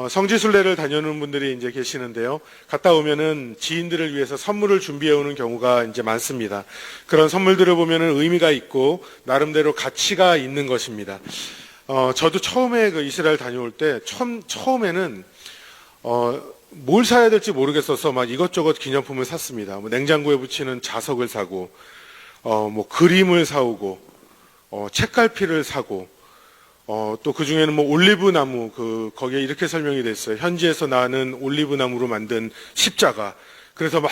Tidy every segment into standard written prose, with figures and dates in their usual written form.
성지순례를 다녀오는 분들이 이제 계시는데요. 갔다 오면은 지인들을 위해서 선물을 준비해 오는 경우가 이제 많습니다. 그런 선물들을 보면은 의미가 있고 나름대로 가치가 있는 것입니다. 저도 처음에 그 이스라엘 다녀올 때 처음에는 뭘 사야 될지 모르겠어서 막 이것저것 기념품을 샀습니다. 뭐 냉장고에 붙이는 자석을 사고, 뭐 그림을 사오고, 책갈피를 사고, 또 그 중에는 뭐 올리브 나무, 거기에 이렇게 설명이 됐어요. 현지에서 나는 올리브 나무로 만든 십자가. 그래서 막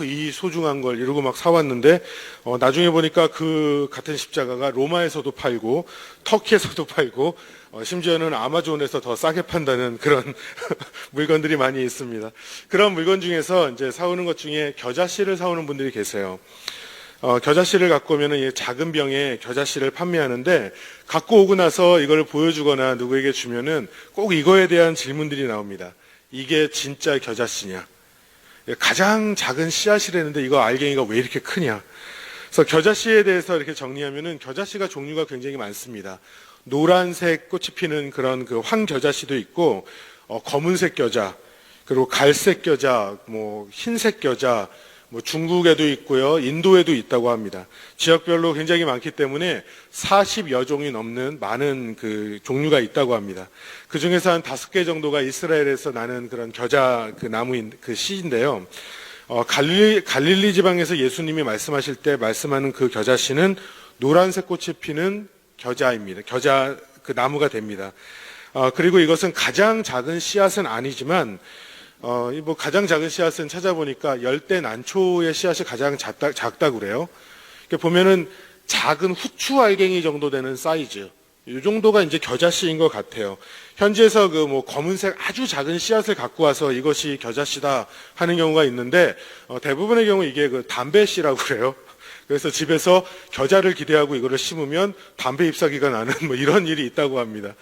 이 소중한 걸 이러고 막 사왔는데, 나중에 보니까 그 같은 십자가가 로마에서도 팔고, 터키에서도 팔고, 심지어는 아마존에서 더 싸게 판다는 그런 물건들이 많이 있습니다. 그런 물건 중에서 이제 사오는 것 중에 겨자씨를 사오는 분들이 계세요. 겨자씨를 갖고 오면은 이 작은 병에 겨자씨를 판매하는데 갖고 오고 나서 이걸 보여주거나 누구에게 주면은 꼭 이거에 대한 질문들이 나옵니다. 이게 진짜 겨자씨냐? 가장 작은 씨앗이라는데 이거 알갱이가 왜 이렇게 크냐? 그래서 겨자씨에 대해서 이렇게 정리하면은 겨자씨가 종류가 굉장히 많습니다. 노란색 꽃이 피는 그런 그 황겨자씨도 있고, 검은색 겨자, 그리고 갈색 겨자, 뭐 흰색 겨자, 뭐 중국에도 있고요, 인도에도 있다고 합니다. 지역별로 굉장히 많기 때문에 40여 종이 넘는 많은 그 종류가 있다고 합니다. 그 중에서 한 5개 정도가 이스라엘에서 나는 그런 겨자 그 나무인 그 씨인데요. 갈릴리 지방에서 예수님이 말씀하실 때 말씀하는 그 겨자씨는 노란색 꽃이 피는 겨자입니다. 겨자 그 나무가 됩니다. 그리고 이것은 가장 작은 씨앗은 아니지만 뭐 가장 작은 씨앗은 찾아보니까 열대 난초의 씨앗이 가장 작다고 그래요. 보면은 작은 후추 알갱이 정도 되는 사이즈. 이 정도가 이제 겨자씨인 것 같아요. 현지에서 그 뭐 검은색 아주 작은 씨앗을 갖고 와서 이것이 겨자씨다 하는 경우가 있는데, 대부분의 경우 이게 그 담배씨라고 그래요. 그래서 집에서 겨자를 기대하고 이거를 심으면 담배 잎사귀가 나는 뭐 이런 일이 있다고 합니다.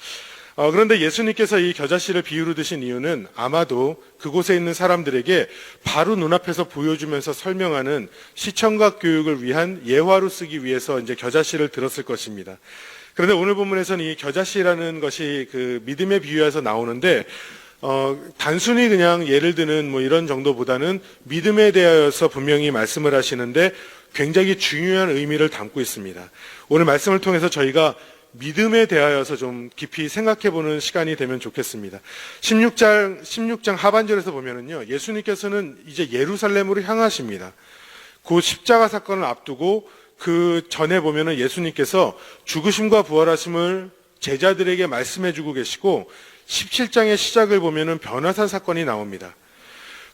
그런데 예수님께서 이 겨자씨를 비유로 드신 이유는 아마도 그곳에 있는 사람들에게 바로 눈앞에서 보여주면서 설명하는 시청각 교육을 위한 예화로 쓰기 위해서 이제 겨자씨를 들었을 것입니다. 그런데 오늘 본문에서는 이 겨자씨라는 것이 그 믿음에 비유해서 나오는데, 단순히 그냥 예를 드는 뭐 이런 정도보다는 믿음에 대하여서 분명히 말씀을 하시는데 굉장히 중요한 의미를 담고 있습니다. 오늘 말씀을 통해서 저희가 믿음에 대하여서 좀 깊이 생각해보는 시간이 되면 좋겠습니다. 16장 하반절에서 보면은요, 예수님께서는 이제 예루살렘으로 향하십니다. 그 십자가 사건을 앞두고 그 전에 보면은 예수님께서 죽으심과 부활하심을 제자들에게 말씀해주고 계시고, 17장의 시작을 보면은 변화산 사건이 나옵니다.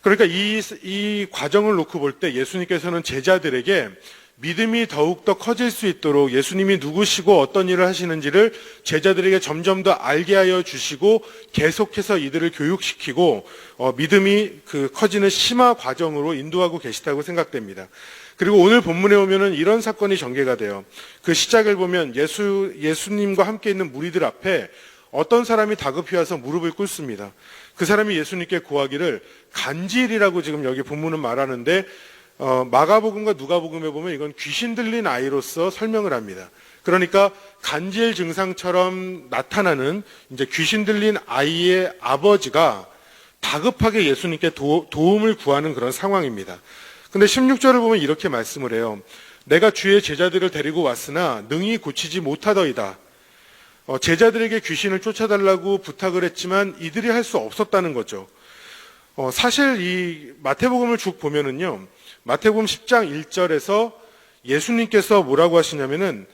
그러니까 이 과정을 놓고 볼 때 예수님께서는 제자들에게 믿음이 더욱더 커질 수 있도록 예수님이 누구시고 어떤 일을 하시는지를 제자들에게 점점 더 알게 하여 주시고 계속해서 이들을 교육시키고 믿음이 그 커지는 심화 과정으로 인도하고 계시다고 생각됩니다. 그리고 오늘 본문에 오면은 이런 사건이 전개가 돼요. 그 시작을 보면 예수님과 함께 있는 무리들 앞에 어떤 사람이 다급히 와서 무릎을 꿇습니다. 그 사람이 예수님께 구하기를, 간질이라고 지금 여기 본문은 말하는데 마가복음과 누가복음에 보면 이건 귀신 들린 아이로서 설명을 합니다. 그러니까 간질 증상처럼 나타나는 이제 귀신 들린 아이의 아버지가 다급하게 예수님께 도움을 구하는 그런 상황입니다. 근데 16절을 보면 이렇게 말씀을 해요. 내가 주의 제자들을 데리고 왔으나 능히 고치지 못하더이다. 제자들에게 귀신을 쫓아달라고 부탁을 했지만 이들이 할 수 없었다는 거죠. 사실 이 마태복음을 쭉 보면은요, 마태복음 10장 1절에서 예수님께서 뭐라고 하시냐면은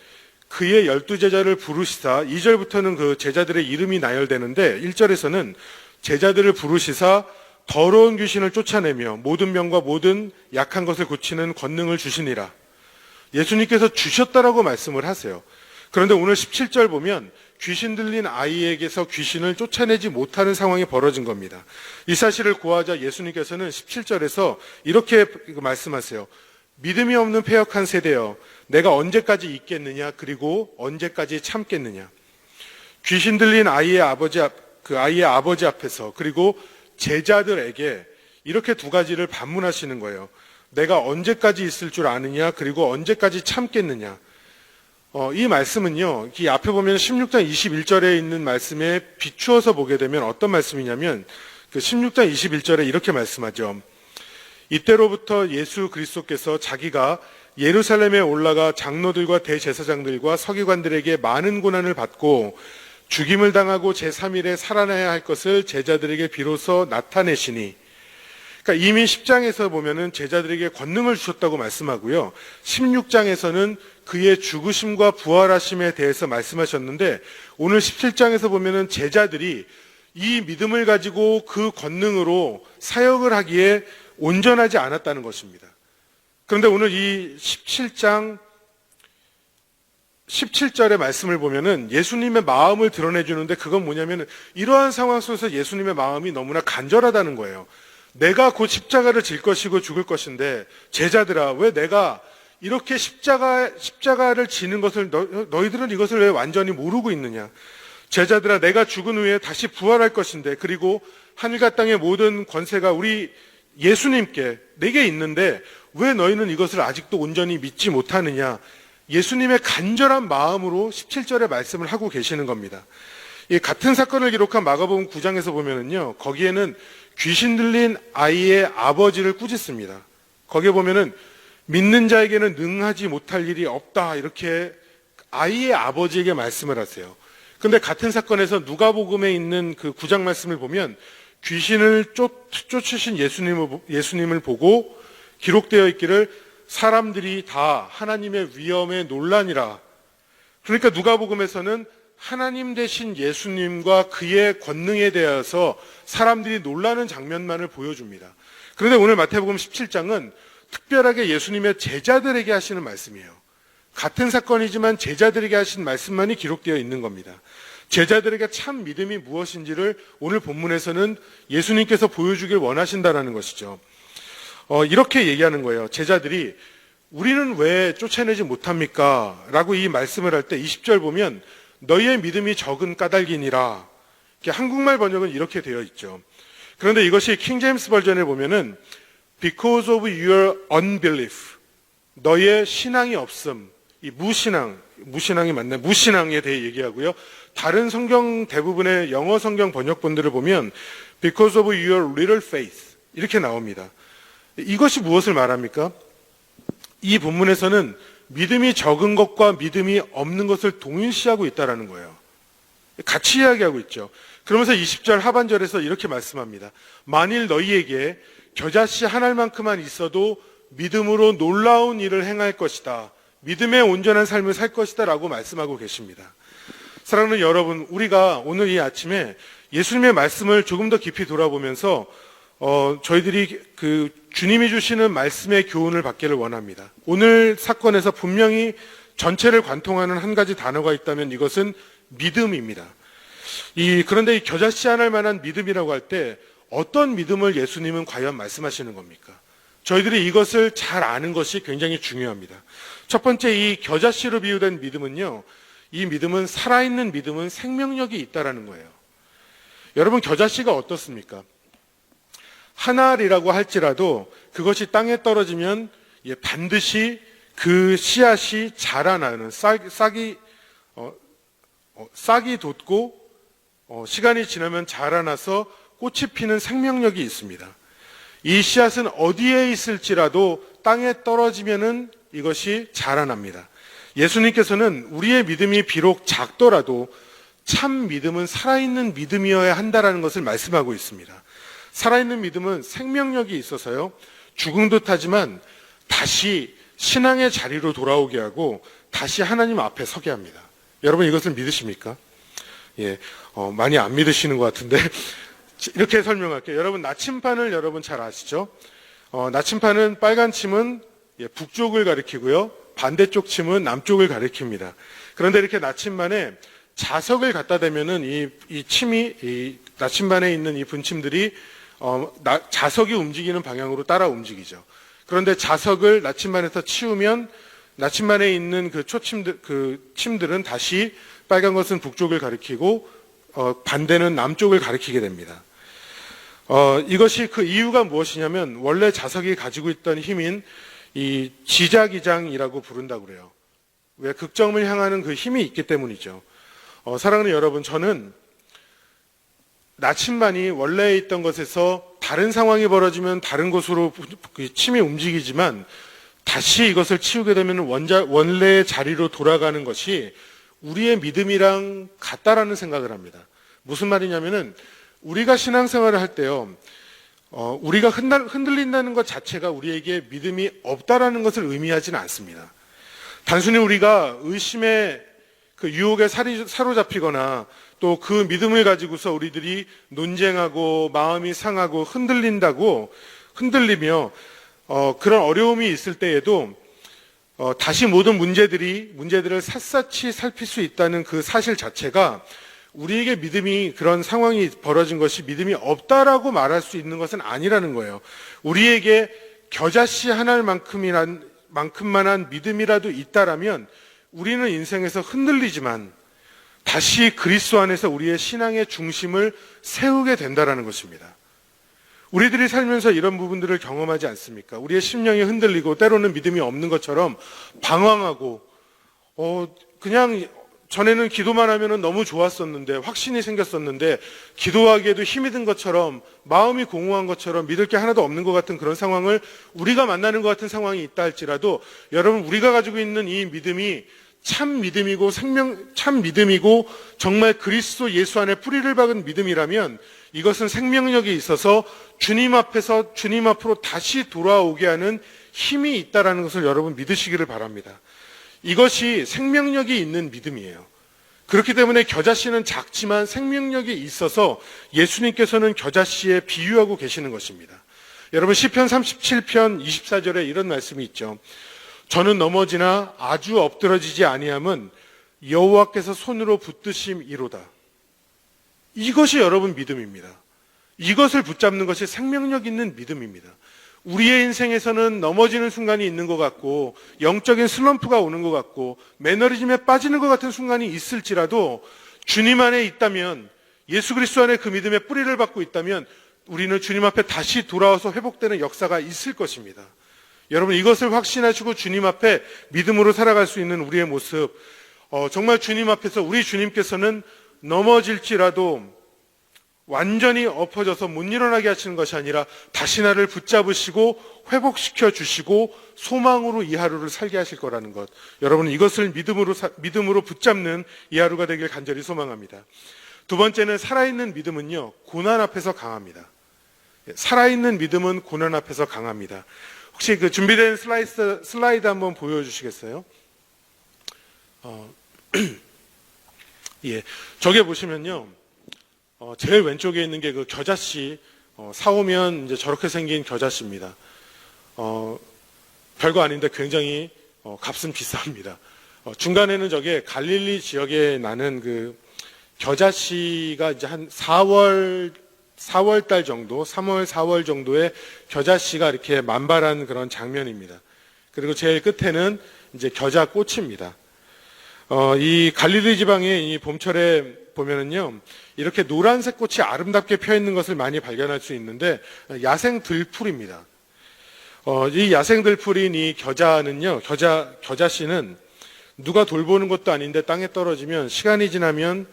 그의 12제자를 부르시사, 2절부터는 그 제자들의 이름이 나열되는데 1절에서는 제자들을 부르시사 더러운 귀신을 쫓아내며 모든 병과 모든 약한 것을 고치는 권능을 주시니라. 예수님께서 주셨다라고 말씀을 하세요. 그런데 오늘 17절 보면 귀신 들린 아이에게서 귀신을 쫓아내지 못하는 상황이 벌어진 겁니다. 이 사실을 고하자 예수님께서는 17절에서 이렇게 말씀하세요. 믿음이 없는 패역한 세대여, 내가 언제까지 있겠느냐, 그리고 언제까지 참겠느냐. 귀신 들린 아이의 아버지 앞에서, 그리고 제자들에게 이렇게 두 가지를 반문하시는 거예요. 내가 언제까지 있을 줄 아느냐, 그리고 언제까지 참겠느냐. 이 말씀은요, 이 앞에 보면 16장 21절에 있는 말씀에 비추어서 보게 되면 어떤 말씀이냐면, 그 16장 21절에 이렇게 말씀하죠. 이때로부터 예수 그리스도께서 자기가 예루살렘에 올라가 장로들과 대제사장들과 서기관들에게 많은 고난을 받고 죽임을 당하고 제3일에 살아나야 할 것을 제자들에게 비로소 나타내시니, 그러니까 이미 10장에서 보면은 제자들에게 권능을 주셨다고 말씀하고요. 16장에서는 그의 죽으심과 부활하심에 대해서 말씀하셨는데, 오늘 17장에서 보면은 제자들이 이 믿음을 가지고 그 권능으로 사역을 하기에 온전하지 않았다는 것입니다. 그런데 오늘 이 17장 17절의 말씀을 보면은 예수님의 마음을 드러내 주는데, 그건 뭐냐면 이러한 상황 속에서 예수님의 마음이 너무나 간절하다는 거예요. 내가 곧 십자가를 질 것이고 죽을 것인데, 제자들아, 왜 내가 이렇게 십자가를 지는 것을 너희들은 이것을 왜 완전히 모르고 있느냐? 제자들아, 내가 죽은 후에 다시 부활할 것인데, 그리고 하늘과 땅의 모든 권세가 우리 예수님께 내게 있는데 왜 너희는 이것을 아직도 온전히 믿지 못하느냐? 예수님의 간절한 마음으로 17절의 말씀을 하고 계시는 겁니다. 이 같은 사건을 기록한 마가복음 9장에서 보면은요, 거기에는 귀신 들린 아이의 아버지를 꾸짖습니다. 거기에 보면은 믿는 자에게는 능하지 못할 일이 없다, 이렇게 아이의 아버지에게 말씀을 하세요. 근데 같은 사건에서 누가복음에 있는 그 9장 말씀을 보면 귀신을 쫓으신 예수님을 보고 기록되어 있기를 사람들이 다 하나님의 위엄에 놀라니라. 그러니까 누가복음에서는 하나님 되신 예수님과 그의 권능에 대해서 사람들이 놀라는 장면만을 보여줍니다. 그런데 오늘 마태복음 17장은 특별하게 예수님의 제자들에게 하시는 말씀이에요. 같은 사건이지만 제자들에게 하신 말씀만이 기록되어 있는 겁니다. 제자들에게 참 믿음이 무엇인지를 오늘 본문에서는 예수님께서 보여주길 원하신다는 것이죠. 이렇게 얘기하는 거예요. 제자들이 우리는 왜 쫓아내지 못합니까? 라고 이 말씀을 할 때 20절 보면 너희의 믿음이 적은 까닭이니라. 한국말 번역은 이렇게 되어 있죠. 그런데 이것이 킹제임스 버전에 보면은 because of your unbelief, 너의 신앙이 없음, 이 무신앙이 맞네. 무신앙에 대해 얘기하고요. 다른 성경 대부분의 영어 성경 번역본들을 보면 because of your little faith 이렇게 나옵니다. 이것이 무엇을 말합니까? 이 본문에서는 믿음이 적은 것과 믿음이 없는 것을 동일시하고 있다는 거예요. 같이 이야기하고 있죠. 그러면서 20절 하반절에서 이렇게 말씀합니다. 만일 너희에게 겨자씨 한 알만큼만 있어도 믿음으로 놀라운 일을 행할 것이다. 믿음의 온전한 삶을 살 것이다 라고 말씀하고 계십니다. 사랑하는 여러분, 우리가 오늘 이 아침에 예수님의 말씀을 조금 더 깊이 돌아보면서 저희들이 그 주님이 주시는 말씀의 교훈을 받기를 원합니다. 오늘 사건에서 분명히 전체를 관통하는 한 가지 단어가 있다면 이것은 믿음입니다. 그런데 이 겨자씨 안 할 만한 믿음이라고 할 때 어떤 믿음을 예수님은 과연 말씀하시는 겁니까? 저희들이 이것을 잘 아는 것이 굉장히 중요합니다. 첫 번째, 이 겨자씨로 비유된 믿음은요, 이 믿음은 살아있는 믿음은 생명력이 있다라는 거예요. 여러분, 겨자씨가 어떻습니까? 한 알이라고 할지라도 그것이 땅에 떨어지면 반드시 그 씨앗이 자라나는 싹이 돋고 시간이 지나면 자라나서 꽃이 피는 생명력이 있습니다. 이 씨앗은 어디에 있을지라도 땅에 떨어지면은 이것이 자라납니다. 예수님께서는 우리의 믿음이 비록 작더라도 참 믿음은 살아있는 믿음이어야 한다는 것을 말씀하고 있습니다. 살아있는 믿음은 생명력이 있어서요, 죽은 듯하지만 다시 신앙의 자리로 돌아오게 하고 다시 하나님 앞에 서게 합니다. 여러분, 이것을 믿으십니까? 많이 안 믿으시는 것 같은데 이렇게 설명할게요. 여러분, 나침반을 여러분 잘 아시죠? 나침반은 빨간 침은 북쪽을 가리키고요, 반대쪽 침은 남쪽을 가리킵니다. 그런데 이렇게 나침반에 자석을 갖다 대면은 이 침이, 이 나침반에 있는 이 분침들이 자석이 움직이는 방향으로 따라 움직이죠. 그런데 자석을 나침반에서 치우면 나침반에 있는 그 침들은 다시 빨간 것은 북쪽을 가리키고 반대는 남쪽을 가리키게 됩니다. 이것이 그 이유가 무엇이냐면 원래 자석이 가지고 있던 힘인 이 지자기장이라고 부른다고 그래요. 왜 극점을 향하는 그 힘이 있기 때문이죠. 사랑하는 여러분, 저는 나침반이 원래 있던 것에서 다른 상황이 벌어지면 다른 곳으로 침이 움직이지만 다시 이것을 치우게 되면 원래의 자리로 돌아가는 것이 우리의 믿음이랑 같다라는 생각을 합니다. 무슨 말이냐면은 우리가 신앙생활을 할 때요, 우리가 흔들린다는 것 자체가 우리에게 믿음이 없다라는 것을 의미하지는 않습니다. 단순히 우리가 의심의 그 유혹에 사로잡히거나 또 그 믿음을 가지고서 우리들이 논쟁하고 마음이 상하고 흔들리며 그런 어려움이 있을 때에도 다시 모든 문제들을 샅샅이 살필 수 있다는 그 사실 자체가 우리에게 믿음이 그런 상황이 벌어진 것이 믿음이 없다라고 말할 수 있는 것은 아니라는 거예요. 우리에게 겨자씨 하나만큼만한 믿음이라도 있다라면 우리는 인생에서 흔들리지만 다시 그리스도 안에서 우리의 신앙의 중심을 세우게 된다라는 것입니다. 우리들이 살면서 이런 부분들을 경험하지 않습니까? 우리의 심령이 흔들리고 때로는 믿음이 없는 것처럼 방황하고 그냥 전에는 기도만 하면 너무 좋았었는데 확신이 생겼었는데 기도하기에도 힘이 든 것처럼 마음이 공허한 것처럼 믿을 게 하나도 없는 것 같은 그런 상황을 우리가 만나는 것 같은 상황이 있다 할지라도 여러분, 우리가 가지고 있는 이 믿음이 참 믿음이고 참 믿음이고 정말 그리스도 예수 안에 뿌리를 박은 믿음이라면 이것은 생명력이 있어서 주님 앞으로 다시 돌아오게 하는 힘이 있다라는 것을 여러분 믿으시기를 바랍니다. 이것이 생명력이 있는 믿음이에요. 그렇기 때문에 겨자씨는 작지만 생명력이 있어서 예수님께서는 겨자씨에 비유하고 계시는 것입니다. 여러분, 시편 37편 24절에 이런 말씀이 있죠. 저는 넘어지나 아주 엎드러지지 아니함은 여호와께서 손으로 붙드심이로다. 이것이 여러분 믿음입니다. 이것을 붙잡는 것이 생명력 있는 믿음입니다. 우리의 인생에서는 넘어지는 순간이 있는 것 같고 영적인 슬럼프가 오는 것 같고 매너리즘에 빠지는 것 같은 순간이 있을지라도 주님 안에 있다면, 예수 그리스도 안에 그 믿음의 뿌리를 받고 있다면 우리는 주님 앞에 다시 돌아와서 회복되는 역사가 있을 것입니다. 여러분, 이것을 확신하시고 주님 앞에 믿음으로 살아갈 수 있는 우리의 모습, 정말 주님 앞에서 우리 주님께서는 넘어질지라도 완전히 엎어져서 못 일어나게 하시는 것이 아니라 다시 나를 붙잡으시고 회복시켜 주시고 소망으로 이 하루를 살게 하실 거라는 것, 여러분 이것을 믿음으로 붙잡는 이 하루가 되길 간절히 소망합니다. 두 번째는 살아있는 믿음은요, 고난 앞에서 강합니다. 살아있는 믿음은 고난 앞에서 강합니다. 혹시 그 준비된 슬라이드 한번 보여주시겠어요? 예, 저게 보시면요, 제일 왼쪽에 있는 게 그 겨자씨, 사오면 이제 저렇게 생긴 겨자씨입니다. 별거 아닌데 굉장히 값은 비쌉니다. 중간에는 저게 갈릴리 지역에 나는 그 겨자씨가 이제 한 4월 달 정도, 3월, 4월 정도에 겨자씨가 이렇게 만발한 그런 장면입니다. 그리고 제일 끝에는 이제 겨자꽃입니다. 이 갈릴리 지방의 이 봄철에 보면은요, 이렇게 노란색 꽃이 아름답게 펴 있는 것을 많이 발견할 수 있는데, 야생 들풀입니다. 이 야생 들풀인 이 겨자씨는 누가 돌보는 것도 아닌데 땅에 떨어지면 시간이 지나면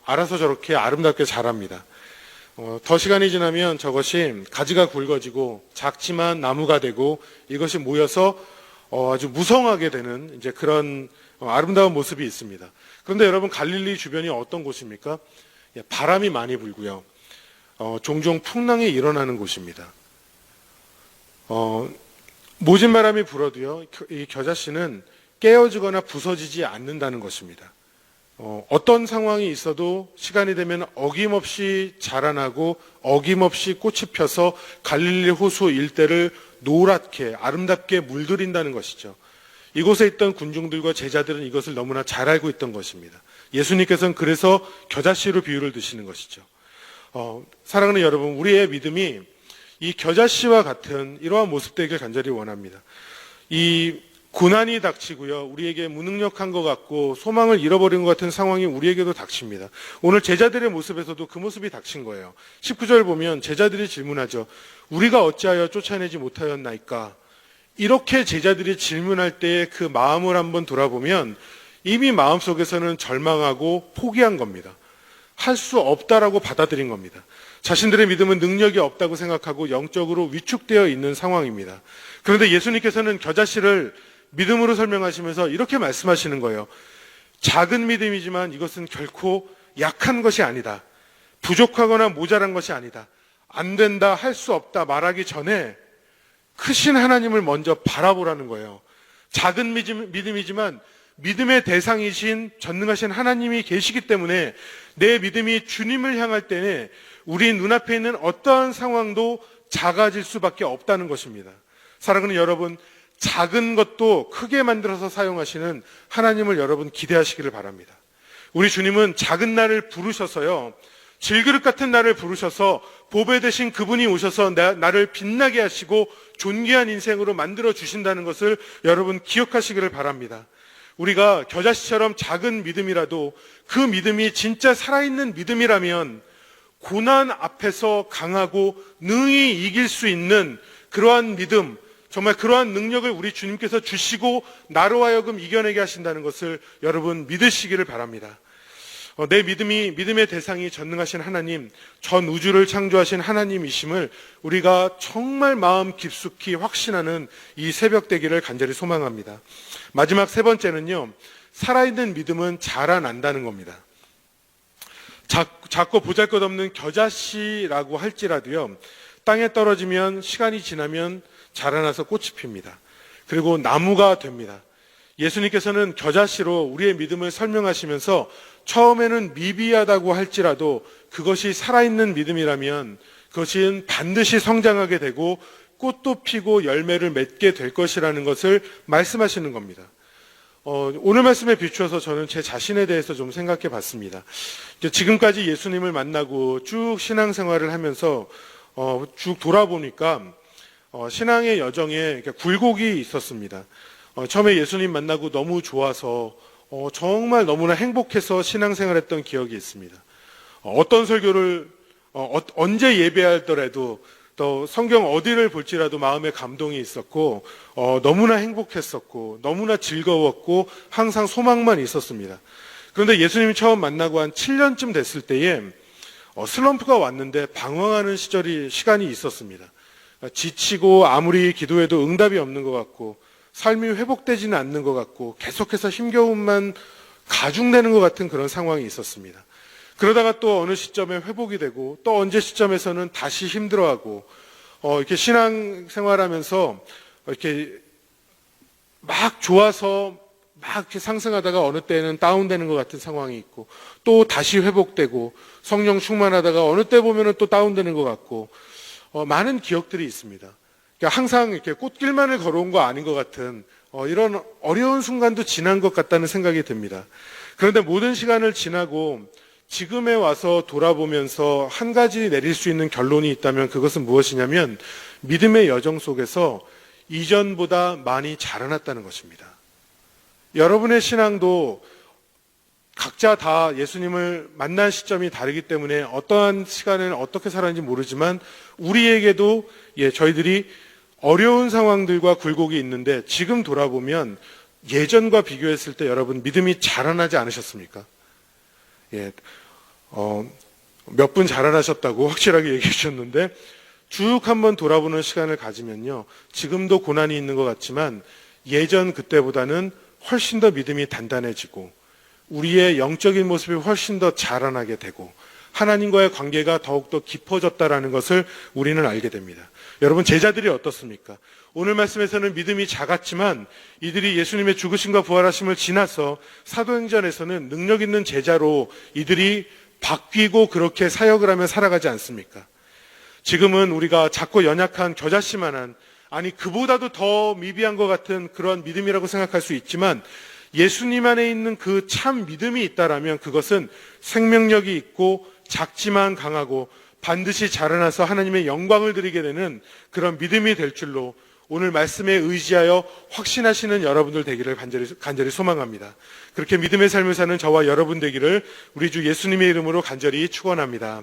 알아서 저렇게 아름답게 자랍니다. 더 시간이 지나면 저것이 가지가 굵어지고 작지만 나무가 되고 이것이 모여서 아주 무성하게 되는 이제 그런 아름다운 모습이 있습니다. 그런데 여러분, 갈릴리 주변이 어떤 곳입니까? 바람이 많이 불고요. 종종 풍랑이 일어나는 곳입니다. 모진 바람이 불어도요, 이 겨자씨는 깨어지거나 부서지지 않는다는 것입니다. 어떤 상황이 있어도 시간이 되면 어김없이 자라나고 어김없이 꽃이 펴서 갈릴리 호수 일대를 노랗게 아름답게 물들인다는 것이죠. 이곳에 있던 군중들과 제자들은 이것을 너무나 잘 알고 있던 것입니다. 예수님께서는 그래서 겨자씨로 비유를 드시는 것이죠. 사랑하는 여러분, 우리의 믿음이 이 겨자씨와 같은 이러한 모습 되길 간절히 원합니다. 이 고난이 닥치고요, 우리에게 무능력한 것 같고 소망을 잃어버린 것 같은 상황이 우리에게도 닥칩니다. 오늘 제자들의 모습에서도 그 모습이 닥친 거예요. 19절 보면 제자들이 질문하죠. 우리가 어찌하여 쫓아내지 못하였나이까? 이렇게 제자들이 질문할 때의 그 마음을 한번 돌아보면 이미 마음속에서는 절망하고 포기한 겁니다. 할 수 없다라고 받아들인 겁니다. 자신들의 믿음은 능력이 없다고 생각하고 영적으로 위축되어 있는 상황입니다. 그런데 예수님께서는 겨자씨를 믿음으로 설명하시면서 이렇게 말씀하시는 거예요. 작은 믿음이지만 이것은 결코 약한 것이 아니다. 부족하거나 모자란 것이 아니다. 안 된다, 할 수 없다 말하기 전에 크신 하나님을 먼저 바라보라는 거예요. 작은 믿음이지만 믿음의 대상이신 전능하신 하나님이 계시기 때문에 내 믿음이 주님을 향할 때에 우리 눈앞에 있는 어떠한 상황도 작아질 수밖에 없다는 것입니다. 사랑하는 여러분, 작은 것도 크게 만들어서 사용하시는 하나님을 여러분 기대하시기를 바랍니다. 우리 주님은 작은 나를 부르셔서요, 질그릇 같은 나를 부르셔서 보배 되신 그분이 오셔서 나를 빛나게 하시고 존귀한 인생으로 만들어 주신다는 것을 여러분 기억하시기를 바랍니다. 우리가 겨자씨처럼 작은 믿음이라도 그 믿음이 진짜 살아있는 믿음이라면 고난 앞에서 강하고 능히 이길 수 있는 그러한 믿음, 정말 그러한 능력을 우리 주님께서 주시고 나로 하여금 이겨내게 하신다는 것을 여러분 믿으시기를 바랍니다. 내 믿음의 대상이 전능하신 하나님, 전 우주를 창조하신 하나님이심을 우리가 정말 마음 깊숙이 확신하는 이 새벽 되기를 간절히 소망합니다. 마지막 세 번째는요, 살아있는 믿음은 자라난다는 겁니다. 작고 보잘것없는 겨자씨라고 할지라도요, 땅에 떨어지면 시간이 지나면 자라나서 꽃이 핍니다. 그리고 나무가 됩니다. 예수님께서는 겨자씨로 우리의 믿음을 설명하시면서 처음에는 미비하다고 할지라도 그것이 살아있는 믿음이라면 그것은 반드시 성장하게 되고 꽃도 피고 열매를 맺게 될 것이라는 것을 말씀하시는 겁니다. 오늘 말씀에 비추어서 저는 제 자신에 대해서 좀 생각해 봤습니다. 지금까지 예수님을 만나고 쭉 신앙생활을 하면서 쭉 돌아보니까 신앙의 여정에 굴곡이 있었습니다. 처음에 예수님 만나고 너무 좋아서 정말 너무나 행복해서 신앙생활했던 기억이 있습니다. 어떤 설교를 언제 예배하더라도 또 성경 어디를 볼지라도 마음에 감동이 있었고 너무나 행복했었고 너무나 즐거웠고 항상 소망만 있었습니다. 그런데 예수님이 처음 만나고 한 7년쯤 됐을 때에 슬럼프가 왔는데 방황하는 시간이 있었습니다. 지치고 아무리 기도해도 응답이 없는 것 같고 삶이 회복되지는 않는 것 같고 계속해서 힘겨움만 가중되는 것 같은 그런 상황이 있었습니다. 그러다가 또 어느 시점에 회복이 되고 또 언제 시점에서는 다시 힘들어하고 이렇게 신앙생활하면서 이렇게 막 좋아서 막 이렇게 상승하다가 어느 때는 다운되는 것 같은 상황이 있고 또 다시 회복되고 성령 충만하다가 어느 때 보면은 또 다운되는 것 같고 많은 기억들이 있습니다. 그러니까 항상 이렇게 꽃길만을 걸어온 거 아닌 것 같은 이런 어려운 순간도 지난 것 같다는 생각이 듭니다. 그런데 모든 시간을 지나고 지금에 와서 돌아보면서 한 가지 내릴 수 있는 결론이 있다면 그것은 무엇이냐면 믿음의 여정 속에서 이전보다 많이 자라났다는 것입니다. 여러분의 신앙도 각자 다 예수님을 만난 시점이 다르기 때문에 어떠한 시간에는 어떻게 살았는지 모르지만 우리에게도 저희들이 어려운 상황들과 굴곡이 있는데 지금 돌아보면 예전과 비교했을 때 여러분 믿음이 자라나지 않으셨습니까? 몇 분 자라나셨다고 확실하게 얘기해 주셨는데 쭉 한번 돌아보는 시간을 가지면요. 지금도 고난이 있는 것 같지만 예전 그때보다는 훨씬 더 믿음이 단단해지고 우리의 영적인 모습이 훨씬 더 자라나게 되고 하나님과의 관계가 더욱더 깊어졌다라는 것을 우리는 알게 됩니다. 여러분 제자들이 어떻습니까? 오늘 말씀에서는 믿음이 작았지만 이들이 예수님의 죽으심과 부활하심을 지나서 사도행전에서는 능력 있는 제자로 이들이 바뀌고 그렇게 사역을 하며 살아가지 않습니까? 지금은 우리가 작고 연약한 겨자씨만한 아니 그보다도 더 미비한 것 같은 그런 믿음이라고 생각할 수 있지만 예수님 안에 있는 그 참 믿음이 있다라면 그것은 생명력이 있고 작지만 강하고 반드시 자라나서 하나님의 영광을 드리게 되는 그런 믿음이 될 줄로 오늘 말씀에 의지하여 확신하시는 여러분들 되기를 간절히 소망합니다. 그렇게 믿음의 삶을 사는 저와 여러분 되기를 우리 주 예수님의 이름으로 간절히 축원합니다.